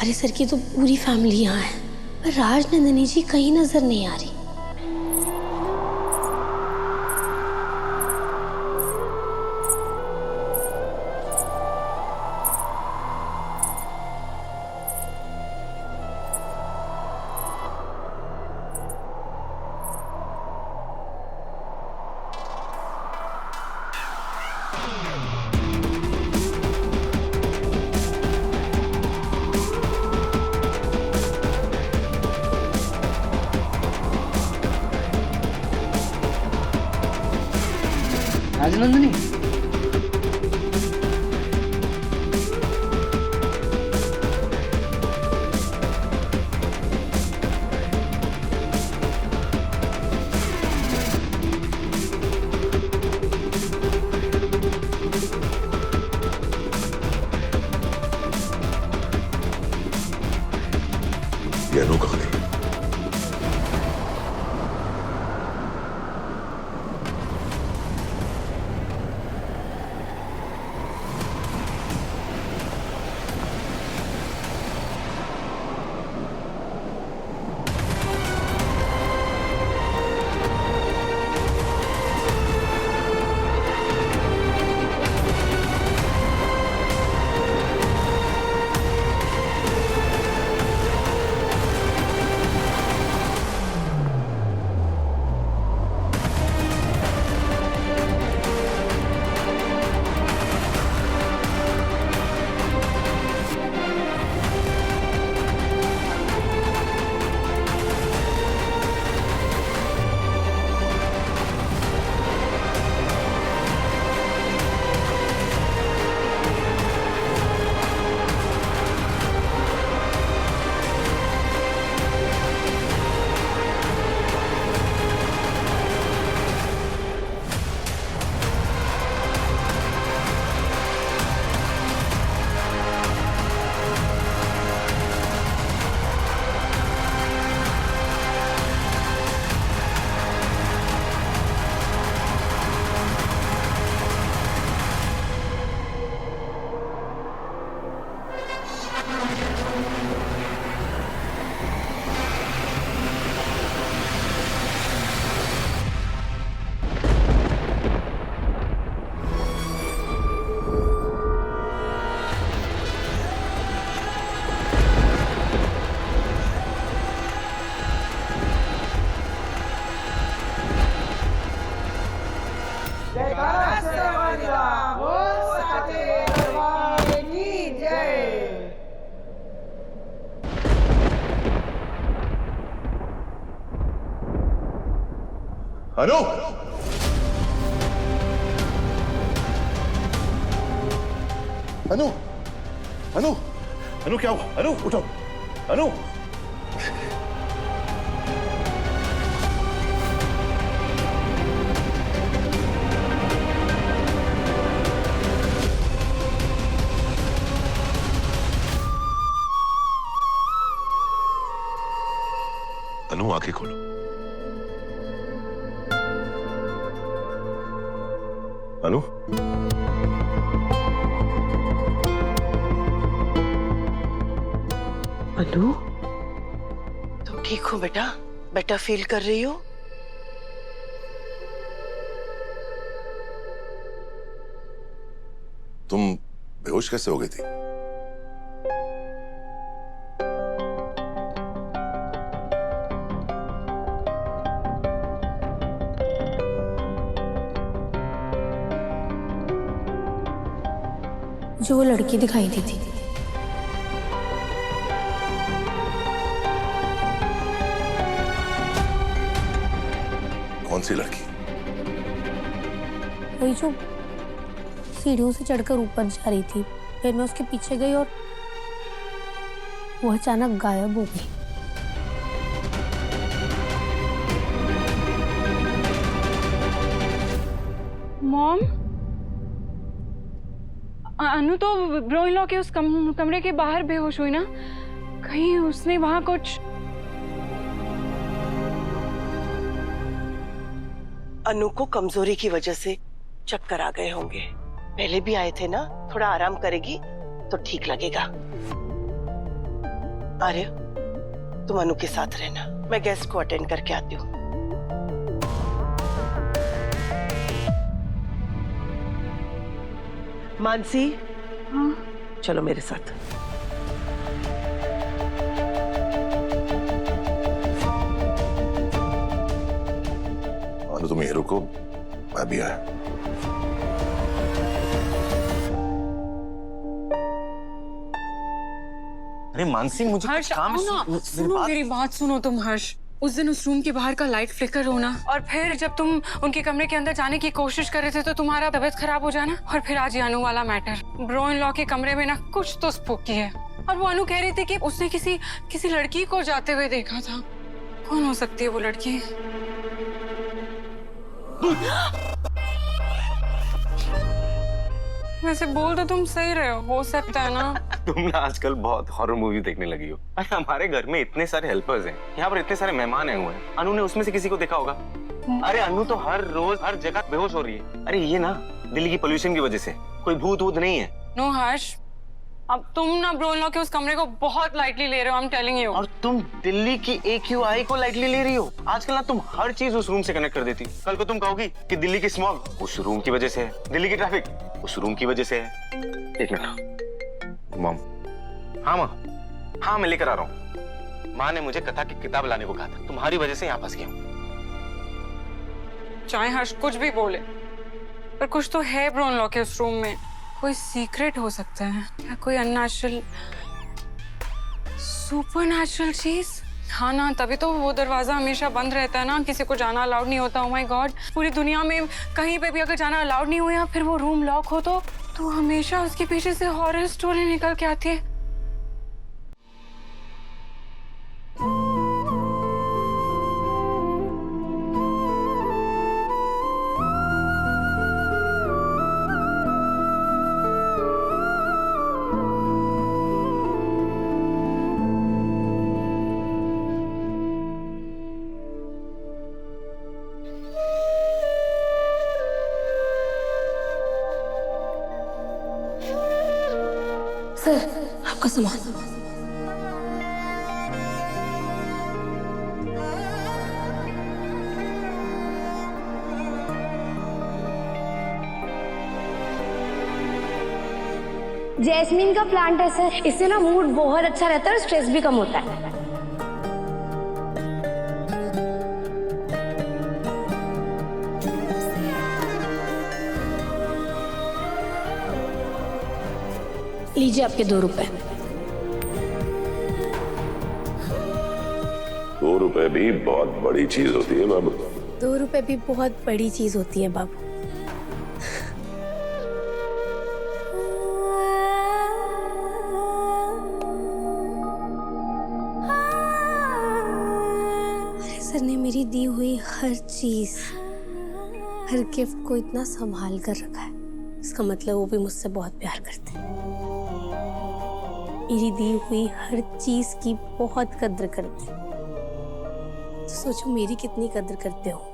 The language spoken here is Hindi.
अरे सर की तो पूरी फैमिली यहाँ है, पर राजनंदिनी जी कहीं नजर नहीं आ रही। राजनंदिनी, ये अनु कहाँ गई? अनु, अनु, अनु, अनु क्या हुआ? अनु उठो, अनु। अनु आंखें खोलो। अनु, अनु, तुम ठीक हो बेटा? बेटा फील कर रही हो? तुम बेहोश कैसे हो गई थी? जो वो लड़की दिखाई दी थी। कौन सी लड़की? वही जो सीढ़ियों से चढ़कर ऊपर जा रही थी, फिर मैं उसके पीछे गई और वो अचानक गायब हो गई। मॉम, अनु तो ब्रो-इन-लॉ के उस कमरे के बाहर बेहोश हुई ना? कहीं उसने वहां कुछ? अनु को कमजोरी की वजह से चक्कर आ गए होंगे। पहले भी आए थे ना, थोड़ा आराम करेगी तो ठीक लगेगा। आर्य, तुम अनु के साथ रहना, मैं गेस्ट को अटेंड करके आती हूँ। मानसी, हाँ? चलो मेरे साथ। अनु तुम यहीं रुको, मैं भी आया। अरे मानसी, मुझे हर्ष, कुछ काम आओ ना। है। सुनो, मेरी बात सुनो तुम हर्ष। उस दिन उस रूम के बाहर का लाइट फ्लिकर होना, और फिर जब तुम उनके कमरे के अंदर जाने की कोशिश कर रहे थे तो तुम्हारा तबीयत खराब हो जाना, और फिर आज ये अनु वाला मैटर। ब्रो इन लॉ के कमरे में ना कुछ तो स्पूकी है, और वो अनु कह रही थी कि उसने किसी लड़की को जाते हुए देखा था। कौन हो सकती है वो लड़की? वैसे बोल तो तुम सही रहे हो सकता है ना। तुम ना आजकल बहुत हॉरर मूवी देखने लगी हो। अरे हमारे घर में इतने सारे हेल्पर्स हैं, यहाँ पर इतने सारे मेहमान आए हुए हैं। अनु ने उसमें से किसी को देखा होगा। अरे अनु तो हर रोज हर जगह बेहोश हो रही है। अरे ये ना दिल्ली की पोल्यूशन की वजह से, कोई भूत वूत नहीं है। नो हर्ष, अब तुम ना ब्रो इन लॉ के उस कमरे को बहुत लाइटली ले रहे हो। I am telling you. और तुम दिल्ली की AQI को लाइटली ले रही हो। आजकल ना तुम हर चीज उस रूम से कनेक्ट कर देती। कल को तुम कहोगी कि दिल्ली की स्मॉग उस रूम की वजह से है, दिल्ली की ट्रैफिक उस रूम की वजह से है। एक मिनट मॉम। हाँ माँ, हाँ मैं लेकर आ रहा हूँ। माँ ने मुझे कथा की किताब लाने को कहा था, तुम्हारी वजह से यहाँ फंस गया हूँ। चाहे हर्ष कुछ भी बोले, पर कुछ तो है ब्रो इन लॉ के उस रूम में। कोई सीक्रेट हो सकता है या कोई अननेचुरल, सुपरनेचुरल चीज। हाँ ना, तभी तो वो दरवाजा हमेशा बंद रहता है ना, किसी को जाना अलाउड नहीं होता। ओह माय गॉड, पूरी दुनिया में कहीं पे भी अगर जाना अलाउड नहीं हो या फिर वो रूम लॉक हो तो हमेशा उसके पीछे से हॉरर स्टोरी निकल के आती है। सर, आपका सामान। जैस्मीन का प्लांट है सर, इससे ना मूड बहुत अच्छा रहता है और स्ट्रेस भी कम होता है। लीजिए आपके 2 रुपए। 2 रुपए भी बहुत बड़ी चीज होती है बाबू। 2 रुपए भी बहुत बड़ी चीज होती है बाबू। सर ने मेरी दी हुई हर चीज, हर गिफ्ट को इतना संभाल कर रखा है। इसका मतलब वो भी मुझसे बहुत प्यार करते हैं। मेरी दी हुई हर चीज की बहुत कद्र करते हैं। तो सोचो मेरी कितनी कद्र करते हो।